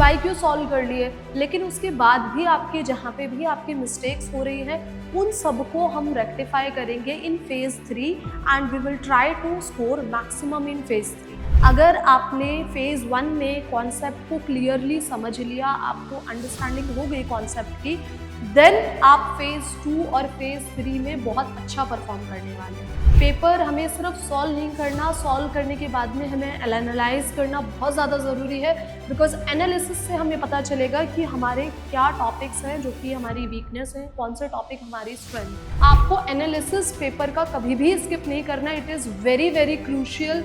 PYQ solve कर लिए, लेकिन उसके बाद भी आपके जहाँ पे भी आपकी मिस्टेक्स हो रही हैं उन सबको हम रेक्टिफाई करेंगे in phase 3 and we will try to score maximum in phase 3। अगर आपने फेज 1 में कॉन्सेप्ट को क्लियरली समझ लिया, आपको अंडरस्टैंडिंग हो गई कॉन्सेप्ट की, देन आप फेज 2 और फेज 3 में बहुत अच्छा परफॉर्म करने वाले हैं। पेपर हमें सिर्फ सॉल्व नहीं करना, सॉल्व करने के बाद में हमें एनालाइज करना बहुत ज़्यादा ज़रूरी है, बिकॉज एनालिसिस से हमें पता चलेगा कि हमारे क्या टॉपिक्स हैं जो कि हमारी वीकनेस है, कौन से टॉपिक हमारी स्ट्रेंथ। आपको एनालिसिस पेपर का कभी भी स्किप नहीं करना, it is very very crucial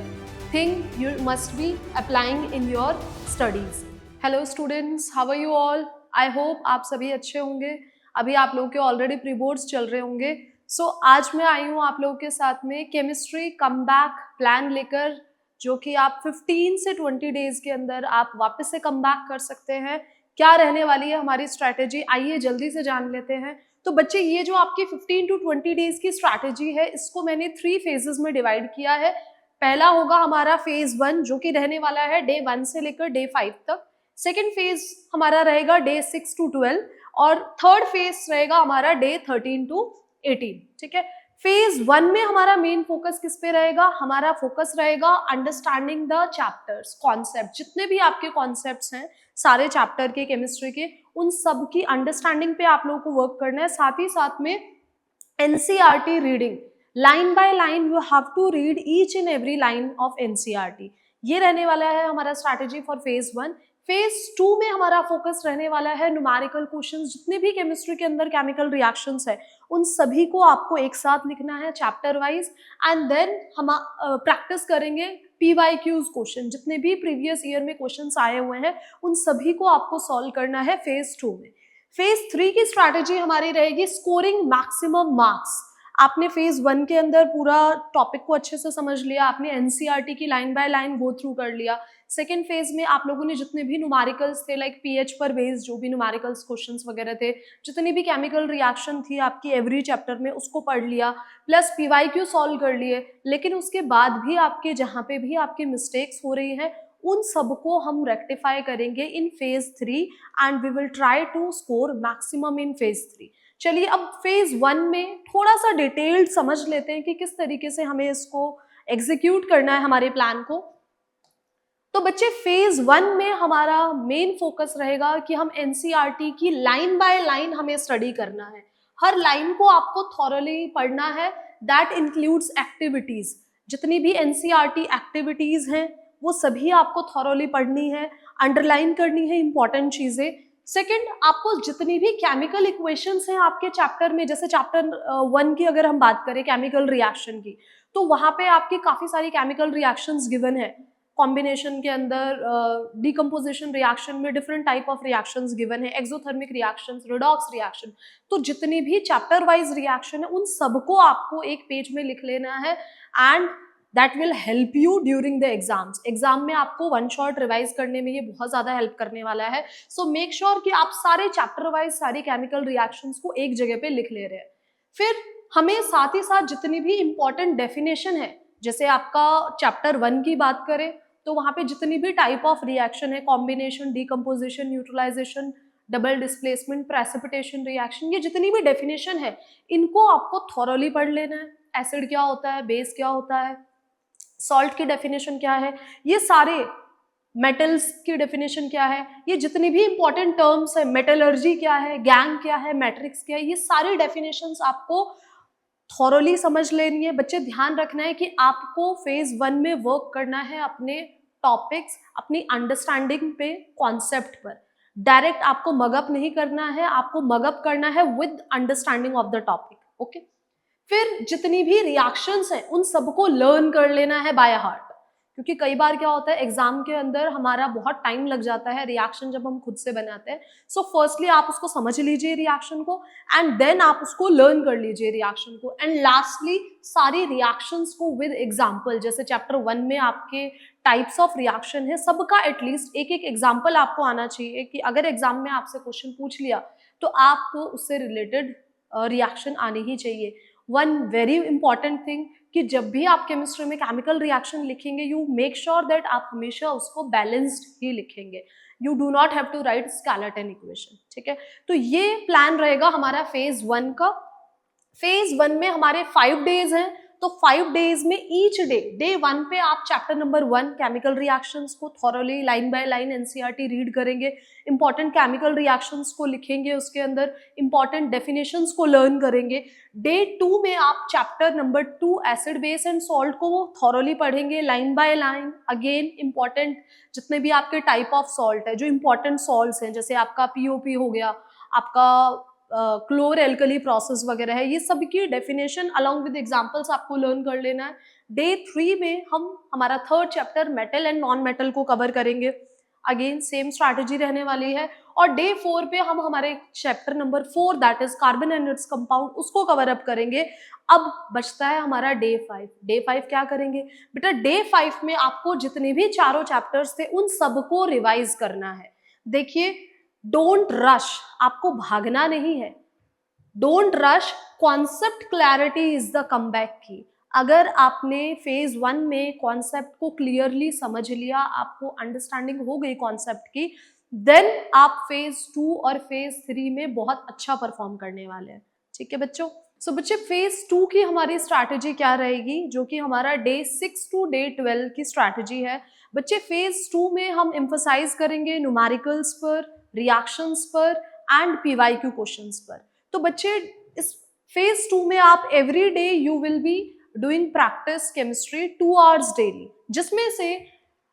thing you must be applying in your studies. Hello students, how are you all? I hope आप सभी अच्छे होंगे। अभी आप लोगों के ऑलरेडी प्री बोर्ड्स चल रहे होंगे। सो आज मैं आई हूँ आप लोगों के साथ में केमिस्ट्री कमबैक प्लान लेकर, जो कि आप 15 से 20 डेज के अंदर आप वापस से कमबैक कर सकते हैं। क्या रहने वाली है हमारी स्ट्रैटेजी, आइए जल्दी से जान लेते हैं। तो बच्चे, ये जो आपकी 15 टू 20 डेज की स्ट्रैटेजी है, इसको मैंने 3 फेजेस में डिवाइड किया है। पहला होगा हमारा फेज 1, जो कि रहने वाला है डे 1 से लेकर डे 5 तक। सेकेंड फेज हमारा रहेगा डे 6 टू 12 और थर्ड फेज रहेगा हमारा डे 13 टू 18। ठीक है। फेज 1 में हमारा मेन फोकस किस पे रहेगा? हमारा फोकस रहेगा अंडरस्टैंडिंग द चैप्टर्स, कॉन्सेप्ट, जितने भी आपके कॉन्सेप्ट्स हैं सारे चैप्टर के केमिस्ट्री के, उन सब की अंडरस्टैंडिंग पे आप लोगों को वर्क करना है। साथ ही साथ में NCERT reading, line by line you have to read each and every line of NCERT. ये रहने वाला है हमारा स्ट्रैटेजी फॉर फेज 1। फेज 2 में हमारा फोकस रहने वाला है न्यूमेरिकल क्वेश्चंस, जितने भी केमिस्ट्री के अंदर केमिकल रिएक्शंस है उन सभी को आपको एक साथ लिखना है चैप्टर वाइज, एंड देन हम प्रैक्टिस करेंगे पीवाईक्यूज क्वेश्चन, जितने भी प्रीवियस ईयर में क्वेश्चंस आए हुए हैं उन सभी को आपको सॉल्व करना है फेज 2 में। फेज 3 की स्ट्रैटेजी हमारी रहेगी स्कोरिंग मैक्सिमम मार्क्स। आपने फेज 1 के अंदर पूरा टॉपिक को अच्छे से समझ लिया, आपने एनसीईआरटी की line by line go through कर लिया। सेकेंड फेज में आप लोगों ने जितने भी न्यूमेरिकल्स थे, लाइक पीएच पर बेस्ड जो भी न्यूमेरिकल्स क्वेश्चंस वगैरह थे, जितनी भी केमिकल रिएक्शन थी आपकी एवरी चैप्टर में, उसको पढ़ लिया, प्लस पीवाईक्यू सॉल्व कर लिए। लेकिन उसके बाद भी आपके जहाँ पे भी आपकी मिस्टेक्स हो रही हैं उन सबको हम रेक्टिफाई करेंगे in phase 3 and we will try to score maximum in phase 3। चलिए अब फेज 1 में थोड़ा सा डिटेल्ड समझ लेते हैं कि किस तरीके से हमें इसको एग्जीक्यूट करना है हमारे प्लान को। तो बच्चे, फेज 1 में हमारा मेन फोकस रहेगा कि हम एनसीईआरटी की लाइन बाय लाइन हमें स्टडी करना है। हर लाइन को आपको थॉरली पढ़ना है। दैट इंक्लूड्स एक्टिविटीज, जितनी भी एनसीईआरटी एक्टिविटीज हैं वो सभी आपको थॉरली पढ़नी है, अंडरलाइन करनी है इंपॉर्टेंट चीजें। सेकेंड, आपको जितनी भी केमिकल इक्वेशंस हैं आपके चैप्टर में, जैसे चैप्टर 1 की अगर हम बात करें केमिकल रिएक्शन की, तो वहां पे आपकी काफी सारी केमिकल रिएक्शंस गिवन है। कॉम्बिनेशन के अंदर डिकम्पोजिशन रिएक्शन में different type of reactions given है, एक्सोथर्मिक रिएक्शंस, रिडॉक्स रिएक्शन। तो जितनी भी चैप्टर वाइज रिएक्शन है उन सबको आपको एक पेज में लिख लेना है, and that will help you during the exams. Exam में आपको वन शॉट रिवाइज करने में ये बहुत ज्यादा हेल्प करने वाला है। सो मेक श्योर कि आप सारे चैप्टर वाइज सारी केमिकल रिएक्शंस को एक जगह पे लिख ले रहे हैं। फिर हमें साथ ही साथ जितनी भी इंपॉर्टेंट डेफिनेशन है, जैसे आपका चैप्टर 1 की बात करें तो वहां पे जितनी भी टाइप ऑफ रिएक्शन है, combination, decomposition, neutralization, double displacement, precipitation reaction, ये जितनी भी डेफिनेशन है इनको आपको थॉरली पढ़ लेना है। एसिड क्या होता है, बेस क्या होता है, सॉल्ट की डेफिनेशन क्या है, ये सारे, मेटल्स की डेफिनेशन क्या है, ये जितनी भी इंपॉर्टेंट टर्म्स है, मेटलर्जी क्या है, गैंग क्या है, मैट्रिक्स क्या है, ये सारी डेफिनेशंस आपको थॉरली समझ लेनी है। बच्चे, ध्यान रखना है कि आपको फेज 1 में वर्क करना है अपने टॉपिक्स, अपनी अंडरस्टैंडिंग पे, कॉन्सेप्ट पर। डायरेक्ट आपको मगअप नहीं करना है, आपको मगअप करना है with understanding of the topic. Okay. फिर जितनी भी रिएक्शंस हैं उन सबको लर्न कर लेना है बाय हार्ट, क्योंकि कई बार क्या होता है एग्जाम के अंदर हमारा बहुत टाइम लग जाता है रिएक्शन जब हम खुद से बनाते हैं। सो फर्स्टली आप उसको समझ लीजिए रिएक्शन को, एंड देन आप उसको लर्न कर लीजिए रिएक्शन को, एंड लास्टली सारी रिएक्शंस को विद एग्जाम्पल, जैसे चैप्टर 1 में आपके टाइप्स ऑफ रिएक्शन है, सबका एटलीस्ट एक एक एग्जाम्पल आपको आना चाहिए कि अगर एग्जाम में आपसे क्वेश्चन पूछ लिया तो आपको उससे रिलेटेड रिएक्शन आनी ही चाहिए। वन वेरी इंपॉर्टेंट थिंग कि जब भी आप केमिस्ट्री में केमिकल रिएक्शन लिखेंगे, यू मेक श्योर दैट आप हमेशा उसको बैलेंस्ड ही लिखेंगे। You do not have to write skeleton equation, ठीक है। तो ये प्लान रहेगा हमारा फेज 1 का। फेज 1 में हमारे 5 डेज हैं, तो 5 डेज में ईच डे 1 पे आप चैप्टर नंबर 1 केमिकल रिएक्शंस को thoroughly line by line NCERT read करेंगे, इंपॉर्टेंट केमिकल रिएक्शंस को लिखेंगे, उसके अंदर इंपॉर्टेंट डेफिनेशंस को लर्न करेंगे। डे 2 में आप chapter number 2 acid base and salt को थॉरोली पढ़ेंगे line by line. Again important जितने भी आपके टाइप ऑफ सॉल्ट है, जो इंपॉर्टेंट सॉल्ट्स हैं, जैसे आपका पीओपी हो गया, आपका क्लोर एल्कली प्रोसेस वगैरह है, ये सब की डेफिनेशन अलॉन्ग विद एग्जांपल्स आपको लर्न कर लेना है। डे 3 में हम हमारा 3rd chapter metal and non metal को कवर करेंगे। अगेन सेम स्ट्रैटेजी रहने वाली है। और डे 4 पे हम हमारे chapter number 4 that is carbon and its compound उसको कवर अप करेंगे। अब बचता है हमारा डे 5। डे 5 क्या करेंगे बेटा? डे 5 में आपको जितने भी चारों चैप्टर्स थे उन सबको रिवाइज करना है। देखिए, डोंट रश, आपको भागना नहीं है। Don't rush, concept clarity is the comeback की। अगर आपने फेज 1 में कॉन्सेप्ट को क्लियरली समझ लिया, आपको अंडरस्टैंडिंग हो गई कॉन्सेप्ट की, देन आप फेज 2 और फेज 3 में बहुत अच्छा परफॉर्म करने वाले हैं, ठीक है बच्चों। सो बच्चे, फेज 2 की हमारी स्ट्रैटेजी क्या रहेगी, जो कि हमारा डे 6 टू डे 12 की स्ट्रैटेजी है। बच्चे, फेज 2 में हम एम्फसाइज करेंगे न्यूमेरिकल्स पर, रिएक्शंस पर एंड पीवाईक्यू क्वेश्चंस पर। तो बच्चे, इस फेज 2 में आप every day you will be doing practice chemistry 2 hours daily, जिसमें से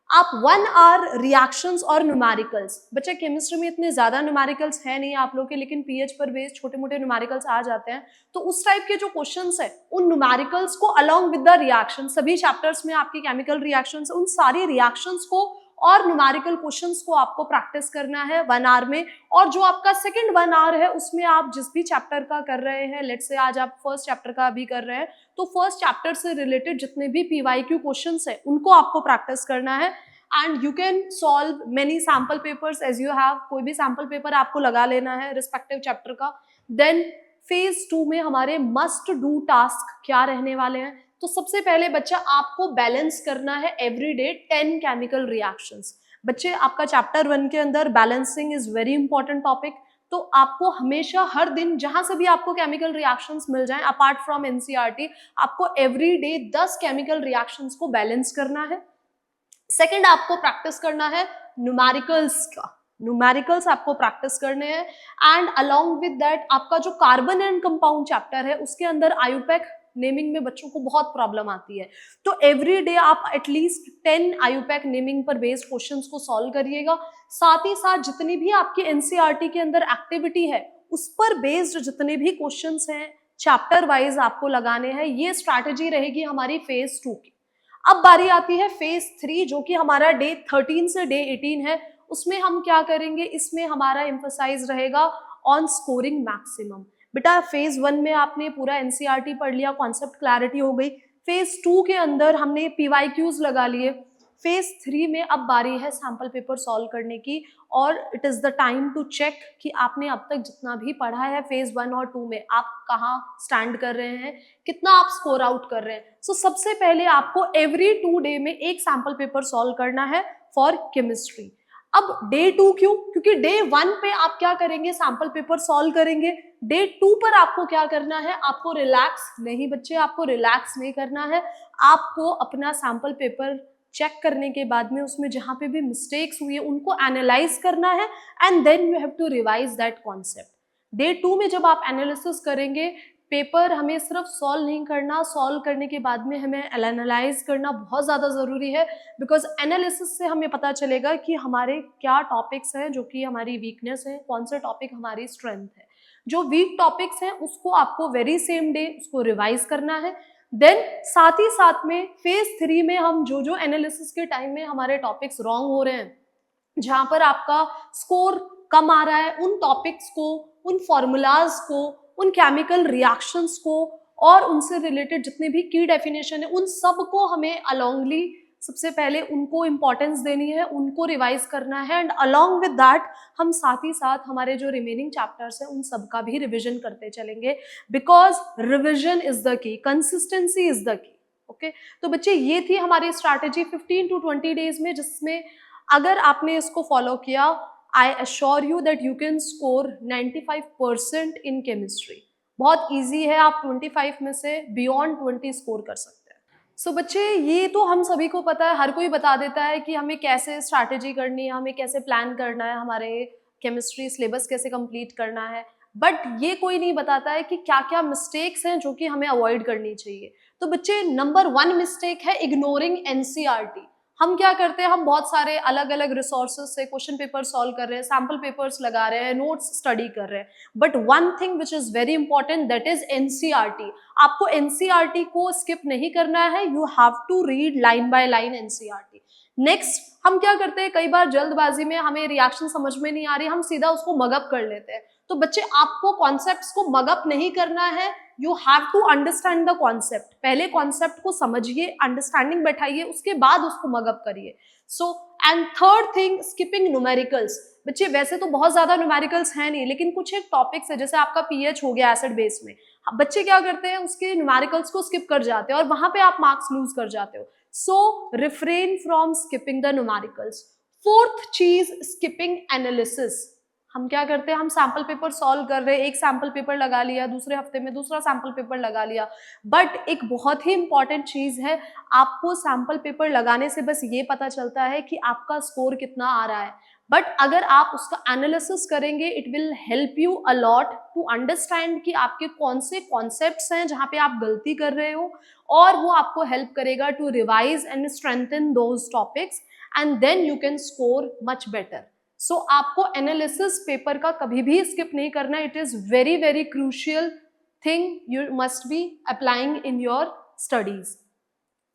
आप 1 आवर रिएक्शंस और न्यूमेरिकल्स। बच्चे, केमिस्ट्री में इतने ज्यादा न्यूमेरिकल्स है नहीं आप लोग के, लेकिन पीएच पर बेस्ड छोटे मोटे न्यूमेरिकल्स आ जाते हैं। तो उस टाइप के जो क्वेश्चंस है, उन न्यूमेरिकल्स को अलॉन्ग विद द रिएक्शन, सभी चैप्टर्स में आपकी केमिकल रिएक्शंस, उन सारी रिएक्शंस को और न्यूमेरिकल क्वेश्चंस को आपको प्रैक्टिस करना है 1 आवर में। और जो आपका सेकंड 1 आवर है, उसमें आप जिस भी चैप्टर का कर रहे हैं, लेट्स से आज आप फर्स्ट चैप्टर का भी कर रहे हैं, तो फर्स्ट चैप्टर से रिलेटेड जितने भी पीवाईक्यू क्वेश्चंस है उनको आपको प्रैक्टिस करना है। And you can solve many sample papers as you have, कोई भी सैम्पल पेपर आपको लगा लेना है रिस्पेक्टिव चैप्टर का। देन फेज 2 में हमारे मस्ट डू टास्क क्या रहने वाले हैं? तो सबसे पहले बच्चा, आपको बैलेंस करना है एवरीडे 10 केमिकल रिएक्शंस। बच्चे, आपका चैप्टर 1 के अंदर balancing is very important topic. तो आपको हमेशा हर दिन जहां से भी आपको केमिकल रिएक्शंस मिल जाएं अपार्ट फ्रॉम एनसीईआरटी, आपको एवरीडे 10 केमिकल रिएक्शंस को बैलेंस करना है। सेकंड, आपको प्रैक्टिस करना है न्यूमेरिकल्स का। न्यूमेरिकल्स आपको प्रैक्टिस करने हैं। एंड अलॉन्ग विद दैट, आपका जो कार्बन एंड कंपाउंड चैप्टर है उसके अंदर आयुपैक नेमिंग में बच्चों को बहुत प्रॉब्लम आती है। तो एवरी डे आप एटलीस्ट 10 आयुपैक नेमिंग पर बेस्ड क्वेश्चंस को सॉल्व करिएगा। साथ ही साथ जितनी भी आपकी एनसीईआरटी के अंदर एक्टिविटी है उस पर बेस्ड जितने भी क्वेश्चंस हैं चैप्टर वाइज आपको लगाने हैं। ये स्ट्रैटेजी रहेगी हमारी फेज 2 की। अब बारी आती है फेज 3, जो कि हमारा डे 13 से डे 18 है। उसमें हम क्या करेंगे? इसमें हमारा एम्फसाइज रहेगा ऑन स्कोरिंग मैक्सिमम। बेटा, फेज 1 में आपने पूरा एनसीईआरटी पढ़ लिया, कॉन्सेप्ट क्लैरिटी हो गई। फेज 2 के अंदर हमने पीवाईक्यूज लगा लिए। फेज 3 में अब बारी है सैम्पल पेपर सॉल्व करने की, और it is the time to check कि आपने अब तक जितना भी पढ़ा है फेज 1 और 2 में आप कहाँ स्टैंड कर रहे हैं, कितना आप स्कोर आउट कर रहे हैं। सो सबसे पहले आपको एवरी 2 डे में एक सैम्पल पेपर सॉल्व करना है फॉर केमिस्ट्री। अब डे 2 क्यों? क्योंकि डे 1 पे आप क्या करेंगे? सैम्पल पेपर सॉल्व करेंगे। डे 2 पर आपको क्या करना है? आपको रिलैक्स नहीं बच्चे, आपको रिलैक्स नहीं करना है। आपको अपना सैम्पल पेपर चेक करने के बाद में उसमें जहां पे भी मिस्टेक्स हुई है उनको एनालाइज करना है, and then you have to revise that concept. Day 2 में जब आप एनालिसिस करेंगे, पेपर हमें सिर्फ सॉल्व नहीं करना, सॉल्व करने के बाद में हमें एनालाइज करना बहुत ज़्यादा ज़रूरी है। बिकॉज एनालिसिस से हमें पता चलेगा कि हमारे क्या टॉपिक्स हैं जो कि हमारी वीकनेस है, कौन से टॉपिक हमारी स्ट्रेंथ है। जो वीक टॉपिक्स हैं उसको आपको वेरी सेम डे उसको रिवाइज करना है। देन साथ ही साथ में फेज 3 में हम जो जो एनालिसिस के टाइम में हमारे टॉपिक्स रॉन्ग हो रहे हैं, जहां पर आपका स्कोर कम आ रहा है, उन टॉपिक्स को, उन फॉर्मूलाज को, उन केमिकल रिएक्शंस को और उनसे रिलेटेड जितने भी की डेफिनेशन है उन सब को हमें अलॉन्गली सबसे पहले उनको इंपॉर्टेंस देनी है, उनको रिवाइज करना है। एंड अलॉन्ग विद दैट हम साथ ही साथ हमारे जो रिमेनिंग चैप्टर्स हैं उन सब का भी रिविजन करते चलेंगे, बिकॉज रिविजन इज द की, कंसिस्टेंसी इज द की। ओके, तो बच्चे ये थी हमारी स्ट्रैटेजी 15 to 20 डेज में, जिसमें अगर आपने इसको फॉलो किया, I assure you that you can score 95% in chemistry. बहुत ईजी है, आप 25 में से बियॉन्ड 20 स्कोर कर सकते हैं। सो बच्चे, ये तो हम सभी को पता है, हर कोई बता देता है कि हमें कैसे स्ट्रैटेजी करनी है, हमें कैसे प्लान करना है, हमारे केमिस्ट्री सिलेबस कैसे कंप्लीट करना है, बट ये कोई नहीं बताता है कि क्या क्या मिस्टेक्स हैं जो कि हमें अवॉइड करनी चाहिए। तो बच्चे, नंबर 1 मिस्टेक है इग्नोरिंग एनसीईआरटी। हम क्या करते हैं, हम बहुत सारे अलग अलग रिसोर्सेज से क्वेश्चन पेपर सॉल्व कर रहे हैं, सैम्पल पेपर्स लगा रहे हैं, नोट्स स्टडी कर रहे हैं, but one thing which is very important, that is NCERT. आपको एनसीईआरटी को स्किप नहीं करना है, you have to read line by line NCERT. Next, हम क्या करते हैं, कई बार जल्दबाजी में हमें रिएक्शन समझ में नहीं आ रही, हम सीधा उसको मगअप कर लेते हैं। तो बच्चे, आपको कॉन्सेप्ट्स को मगअप नहीं करना है, you have to understand the concept. पहले कॉन्सेप्ट को समझिए, अंडरस्टैंडिंग बैठाइए, उसके बाद उसको मगअप करिए। So and third thing, skipping numericals. बच्चे, वैसे तो बहुत ज्यादा न्यूमेरिकल्स हैं नहीं, लेकिन कुछ एक टॉपिक्स है, जैसे आपका पीएच हो गया एसिड बेस में, बच्चे क्या करते हैं, उसके न्यूमेरिकल्स को स्किप कर जाते हैं और वहां पे आप मार्क्स लूज कर जाते हो। So refrain from skipping the numericals. Fourth चीज, स्किपिंग एनालिसिस। हम क्या करते हैं, हम सैम्पल पेपर सॉल्व कर रहे हैं, एक सैम्पल पेपर लगा लिया, दूसरे हफ्ते में दूसरा सैम्पल पेपर लगा लिया, बट एक बहुत ही इंपॉर्टेंट चीज है, आपको सैम्पल पेपर लगाने से बस ये पता चलता है कि आपका स्कोर कितना आ रहा है, बट अगर आप उसका एनालिसिस करेंगे, it will help you a lot to understand कि आपके कौन से कॉन्सेप्ट्स हैं जहां पे आप गलती कर रहे हो, और वो आपको हेल्प करेगा to revise and strengthen those topics, and then you can score much better. So आपको एनालिसिस पेपर का कभी भी स्किप नहीं करना, it is very very crucial thing you must be applying in your studies.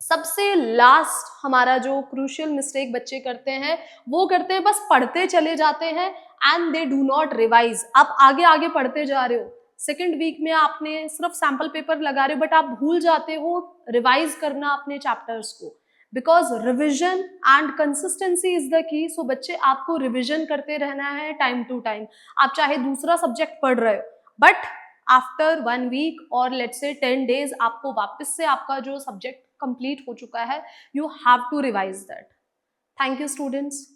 सबसे last हमारा जो crucial mistake बच्चे करते हैं, वो करते हैं बस पढ़ते चले जाते हैं and they do not revise. आप आगे आगे पढ़ते जा रहे हो, सेकेंड वीक में आपने सिर्फ सैम्पल पेपर लगा रहे हो, बट आप भूल जाते हो रिवाइज करना अपने चैप्टर्स को, because revision and consistency is the key. So बच्चे, आपको रिविजन करते रहना है टाइम टू टाइम। आप चाहे दूसरा सब्जेक्ट पढ़ रहे हो, बट आफ्टर 1 वीक और लेट्स से 10 डेज आपको वापस से आपका जो सब्जेक्ट कंप्लीट हो चुका है, you have to revise that. Thank you students.